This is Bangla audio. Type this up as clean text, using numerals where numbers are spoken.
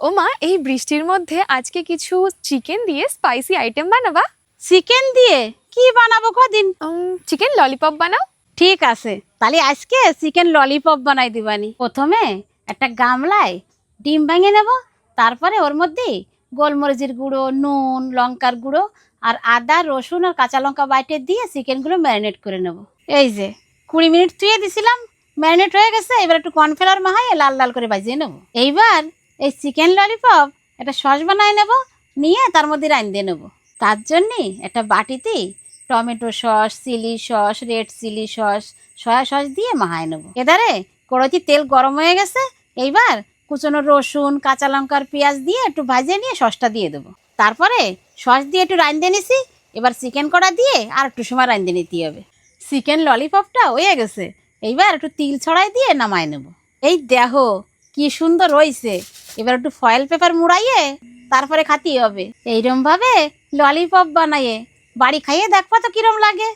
ও মা, এই বৃষ্টির মধ্যে আজকে কিছু চিকেন দিয়ে স্পাইসি আইটেম বানাবা? চিকেন দিয়ে কি বানাবো কদিন? চিকেন ললিপপ বানাও। ঠিক আছে, তাহলে আজকে চিকেন ললিপপ বানাই দিবানি। প্রথমে একটা গামলায় ডিম ভেঙে নেব, তারপরে ওর মধ্যে গোলমরিচের গুঁড়ো, নুন, লঙ্কার গুঁড়ো আর আদা, রসুন আর কাঁচা লঙ্কা বাইটে দিয়ে চিকেনগুলো ম্যারিনেট করে নেব। এই যে 20 মিনিট ধুয়ে দিছিলাম, ম্যারিনেট হয়ে গেছে। এবার একটু কর্নফ্লাওয়ার মাখাইয়ে লাল লাল করে ভাজিয়ে নেব। এইবার এই চিকেন ললিপপ একটা সস বানায় নেব, নিয়ে তার মধ্যে রাইন দিয়ে নেব। তার জন্যে একটা বাটিতে tomato sauce, chili sauce, red chili sauce, soya sauce দিয়ে মাখায় নেব। এবারে কড়াইতে তেল গরম হয়ে গেছে, এইবার কুচনো রসুন, কাঁচা লঙ্কার পেঁয়াজ দিয়ে একটু ভাজিয়ে নিয়ে সসটা দিয়ে দেবো। তারপরে সস দিয়ে একটু রাইন দিয়ে নিছি, এবার চিকেন কড়া দিয়ে আর একটু সময় রাইন দিয়ে নিতে হবে। চিকেন ললিপপটা হয়ে গেছে, এইবার একটু তিল ছড়াই দিয়ে নামায় নেব। এই দেখো কি সুন্দর হয়েছে। এবার একটু ফয়েল পেপার মুড়াইয়ে তারপরে খাতি হবে। এইরকম ভাবে ললিপপ বানাইয়ে বাড়ি খাইয়ে দেখবা তো কিরম লাগে।